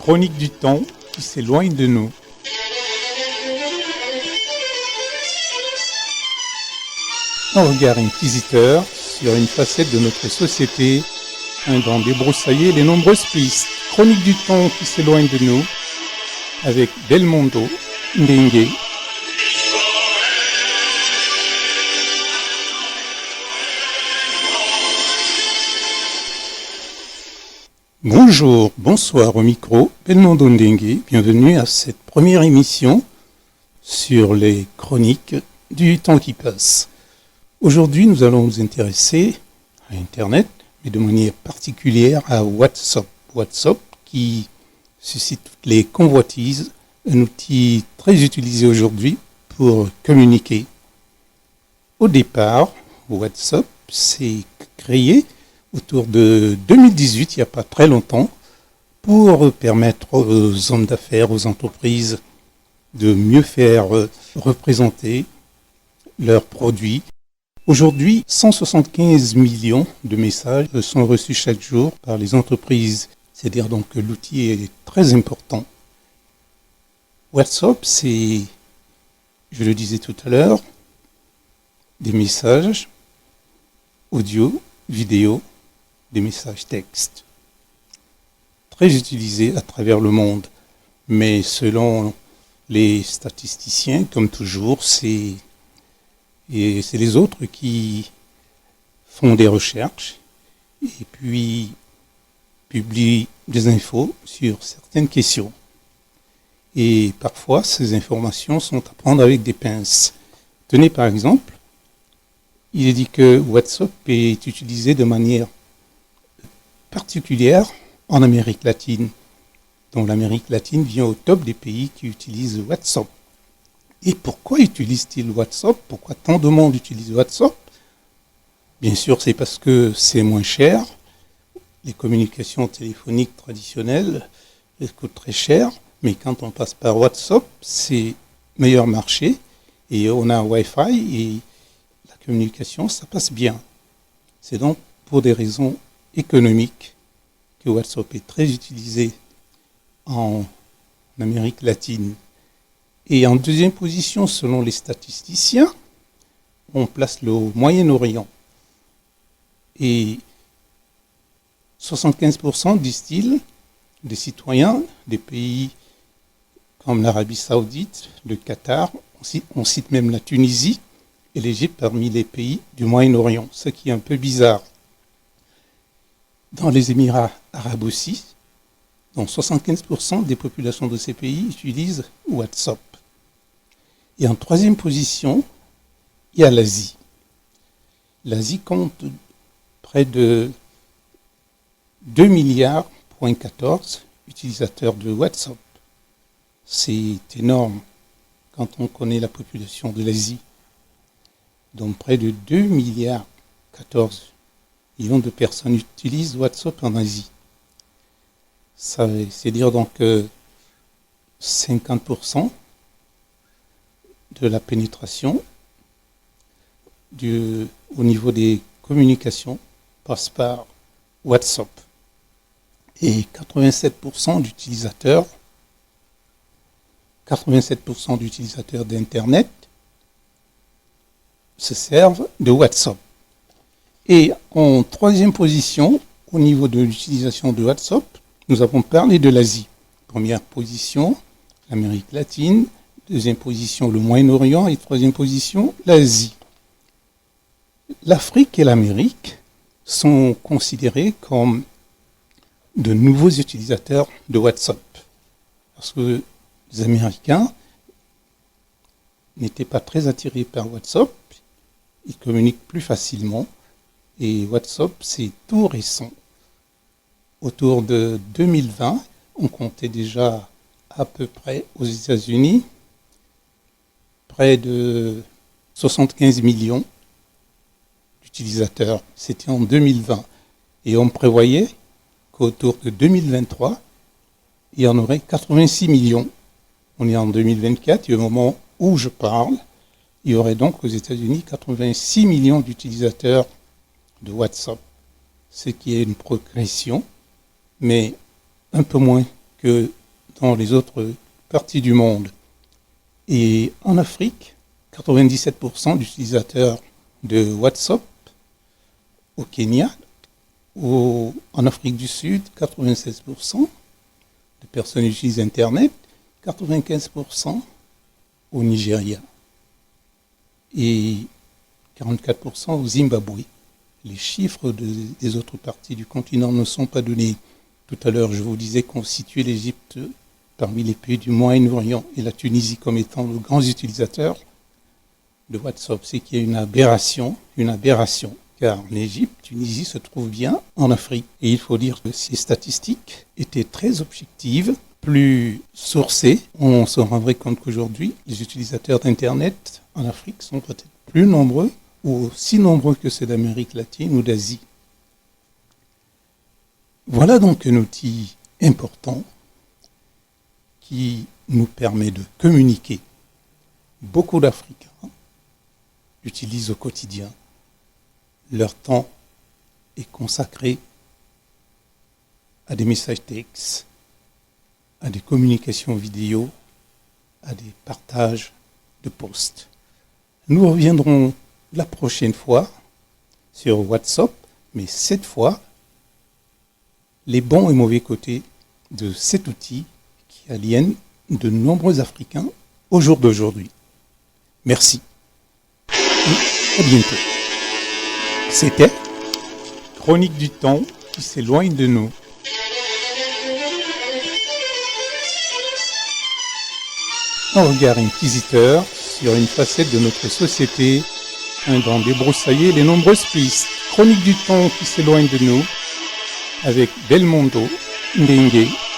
chronique du temps qui s'éloigne de nous. Un regard inquisiteur sur une facette de notre société, d'en débroussailler les nombreuses pistes. Chronique du temps qui s'éloigne de nous, avec Belmondo Ndengue. Bonjour, bonsoir au micro, Belmondo Ndengue. Bienvenue à cette première émission sur les chroniques du temps qui passe. Aujourd'hui, nous allons nous intéresser à Internet, mais de manière particulière à WhatsApp. WhatsApp qui suscite toutes les convoitises, un outil très utilisé aujourd'hui pour communiquer. Au départ, WhatsApp s'est créé autour de 2018, il n'y a pas très longtemps, pour permettre aux hommes d'affaires, aux entreprises de mieux faire représenter leurs produits. Aujourd'hui, 175 millions de messages sont reçus chaque jour par les entreprises. C'est-à-dire donc que l'outil est très important. WhatsApp, c'est, je le disais tout à l'heure, des messages audio, vidéo, des messages texte. Très utilisés à travers le monde. Mais selon les statisticiens, comme toujours, c'est les autres qui font des recherches et puis publient des infos sur certaines questions. Et parfois, ces informations sont à prendre avec des pinces. Tenez par exemple, il est dit que WhatsApp est utilisé de manière particulière en Amérique latine. Donc l'Amérique latine vient au top des pays qui utilisent WhatsApp. Et pourquoi utilisent-ils WhatsApp? Pourquoi tant de monde utilise WhatsApp? Bien sûr, c'est parce que c'est moins cher. Les communications téléphoniques traditionnelles coûtent très cher. Mais quand on passe par WhatsApp, c'est meilleur marché. Et on a un Wi-Fi et la communication, ça passe bien. C'est donc pour des raisons économiques que WhatsApp est très utilisé en Amérique latine. Et en deuxième position, selon les statisticiens, on place le Moyen-Orient. Et 75%, disent-ils, des citoyens des pays comme l'Arabie Saoudite, le Qatar, on cite même la Tunisie et l'Égypte parmi les pays du Moyen-Orient, ce qui est un peu bizarre. Dans les Émirats arabes aussi, donc 75% des populations de ces pays utilisent WhatsApp. Et en troisième position, il y a l'Asie. L'Asie compte près de 2 milliards, 14 utilisateurs de WhatsApp. C'est énorme quand on connaît la population de l'Asie. Donc près de 2 milliards, 14 millions de personnes utilisent WhatsApp en Asie. Ça c'est dire donc 50% de la pénétration au niveau des communications passe par WhatsApp. Et 87% d'utilisateurs d'Internet se servent de WhatsApp. Et en troisième position, au niveau de l'utilisation de WhatsApp, nous avons parlé de l'Asie. Première position, l'Amérique latine. Deuxième position, le Moyen-Orient. Et troisième position, l'Asie. L'Afrique et l'Amérique sont considérés comme de nouveaux utilisateurs de WhatsApp. Parce que les Américains n'étaient pas très attirés par WhatsApp. Ils communiquent plus facilement. Et WhatsApp, c'est tout récent. Autour de 2020, on comptait déjà à peu près aux États-Unis près de 75 millions d'utilisateurs. C'était en 2020. Et on prévoyait qu'autour de 2023, il y en aurait 86 millions. On est en 2024 et au moment où je parle, il y aurait donc aux États-Unis 86 millions d'utilisateurs de WhatsApp, ce qui est une progression, mais un peu moins que dans les autres parties du monde. Et en Afrique, 97% d'utilisateurs de WhatsApp, au Kenya, en Afrique du Sud, 96% de personnes utilisent Internet, 95% au Nigeria et 44% au Zimbabwe. Les chiffres des autres parties du continent ne sont pas donnés. Tout à l'heure, je vous disais qu'on situait l'Égypte parmi les pays du Moyen-Orient et la Tunisie comme étant de grands utilisateurs de WhatsApp. C'est qu'il y a une aberration, car l'Égypte, Tunisie se trouve bien en Afrique. Et il faut dire que ces statistiques étaient très objectives, plus sourcées. On se rendrait compte qu'aujourd'hui, les utilisateurs d'Internet en Afrique sont peut-être plus nombreux ou aussi nombreux que ceux d'Amérique latine ou d'Asie. Voilà donc un outil important qui nous permet de communiquer. Beaucoup d'Africains utilisent au quotidien. Leur temps est consacré à des messages textes, à des communications vidéo, à des partages de posts. Nous reviendrons la prochaine fois sur WhatsApp, mais cette fois, les bons et mauvais côtés de cet outil qui aliène de nombreux Africains au jour d'aujourd'hui. Merci et à bientôt. C'était Chronique du temps qui s'éloigne de nous. Un regard inquisiteur sur une facette de notre société, dans débroussailler les nombreuses pistes. Chronique du temps qui s'éloigne de nous, avec Belmondo Ndenge.